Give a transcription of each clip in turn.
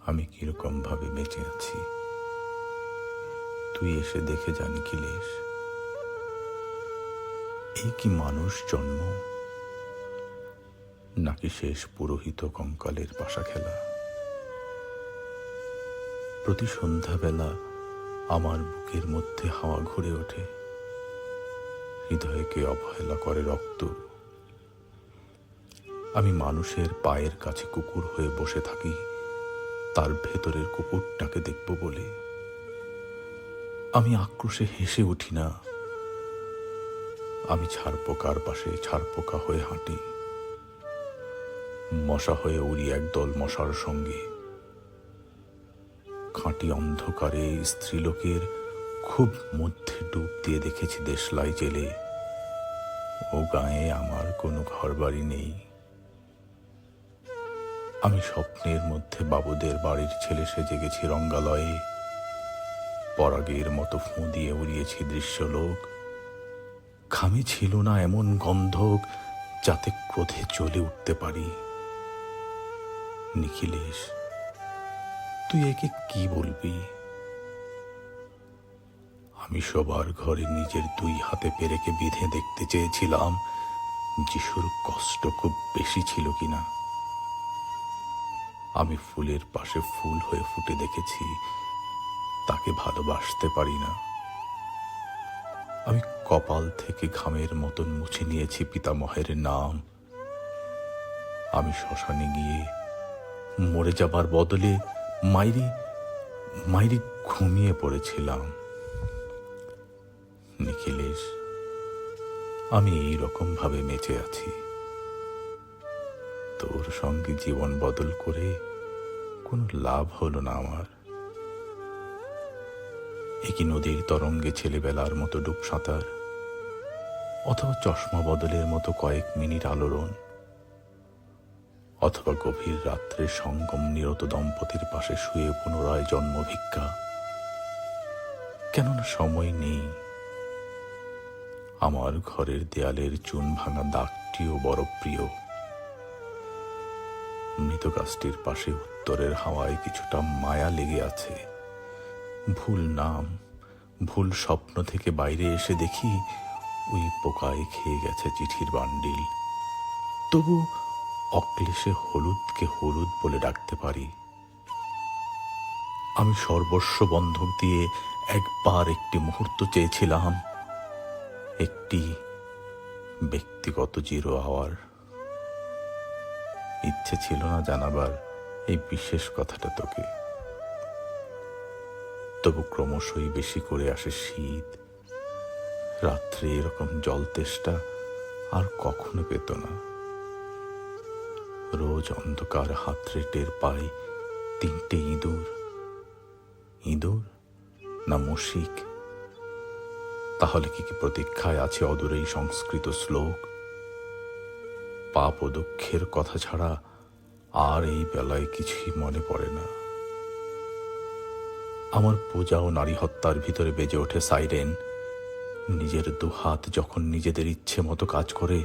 আমি কিরকম ভাবে বেঁচে আছি তুই এসে দেখে যা নিখিলেশ। এই কি মানুষ জন্ম, নাকি শেষ পুরোহিত কঙ্কালের পাশা খেলা? প্রতি সন্ধ্যাবেলা আমার বুকের মধ্যে হাওয়া ঘুরে ওঠে, হৃদয়কে অবহেলা করে রক্ত। আমি মানুষের পায়ের কাছে কুকুর হয়ে বসে থাকি তার ভেতরের কুকুরটাকে দেখব বলে। আমি আক্রোশে হেসে উঠি না, আমি ছারপোকার পাশে ছারপোকা হয়ে হাঁটি, মশা হয়ে উড়ি একদল মশার সঙ্গে। খাঁটি অন্ধকারে স্ত্রীলোকের খুব মধ্যে ডুব দিয়ে দেখেছি দেশলাই জেলে। ও গায়ে আমার কোনো ঘরবাড়ি নেই। আমি স্বপ্নের মধ্যে বাবুদের বাড়ির ছেলে সেজে গেছি রঙ্গালয়ে, পরাগের মতো ফুঁ দিয়ে উড়িয়েছি দৃশ্যলোক। ঘামে ছিল না এমন গন্ধক যাতে ক্রোধে জ্বলে উঠতে পারি। নিখিলেশ, তুই একে কি বলবি? আমি সবার ঘরে নিজের দুই হাতে পেরেকে বিঁধে দেখতে চেয়েছিলাম যিশুর কষ্ট খুব বেশি ছিল কিনা। আমি ফুলের পাশে ফুল হয়ে ফুটে দেখেছি তাকে ভালোবাসতে পারি না। আমি কপাল থেকে ঘামের মতন মুছে নিয়েছি পিতামহের নাম। আমি শ্মশানে গিয়ে মরে যাবার বদলে মাইরি মাইরি ঘুমিয়ে পড়েছিলাম। নিখিলেশ, আমি এই রকম ভাবে বেঁচে আছি। তোর সঙ্গে জীবন বদল করে কোনো লাভ হলো না আমার। একই নদীর তরঙ্গে ছেলেবেলার মতো ডুব সাঁতার, অথবা চশমা বদলের মতো কয়েক মিনিট আলোড়ন, অথবা গভীর রাত্রে সঙ্গম নিরত দম্পতির পাশে শুয়ে পুনরায় জন্ম ভিক্ষা। কেননা সময় নেই। আমার ঘরের দেয়ালের চুন ভাঙা দাগটিও বড় প্রিয়। মৃত গাছটির পাশে উত্তরের হাওয়ায় কিছুটা মায়া লেগে আছে। ভুল নাম, ভুল স্বপ্ন থেকে বাইরে এসে দেখি ওই পোকায় খেয়ে গেছে চিঠির বান্ডিল। তবু অক্লেশে হলুদকে হলুদ বলে ডাকতে পারি। আমি সর্বস্ব বন্ধক দিয়ে একবার একটি মুহূর্ত চেয়েছিলাম, একটি ব্যক্তিগত জিরো আওয়ার। ইচ্ছে ছিল না জানাবার এই বিশেষ কথাটা তোকে। তবু ক্রমশই বেশি করে আসে শীত। রাত্রে এরকম জল তেষ্টা আর কখনো পেত না। রোজ অন্ধকার হাতড়ে টের পাই তিনটে ইঁদুর। ইঁদুর না মশিক? তাহলে কি প্রতীক্ষায় আছে অদূরে এই সংস্কৃত শ্লোক? পাপ ও দুঃখের কথা ছাড়া আর এই বেলায় কিছুই মনে পড়ে না। আমার পূজা ও নারী হত্যার ভিতরে বেজে ওঠে সাইরেন। নিজের দুহাত যখন নিজেদের ইচ্ছে মতো কাজ করে,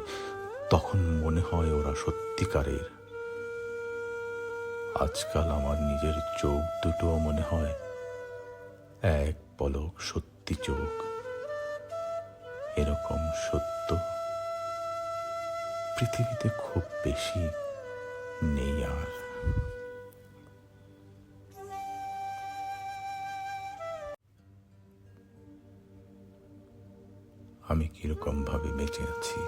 তখন মনে হয় ওরা সত্যিকারের। আজকাল আমার নিজের চোখ দুটোও মনে হয় এক পলক সত্যি চোখ। এরকম সত্য পৃথিবীতে খুব বেশি নেই আর। আমি কিরকম ভাবে বেঁচে আছি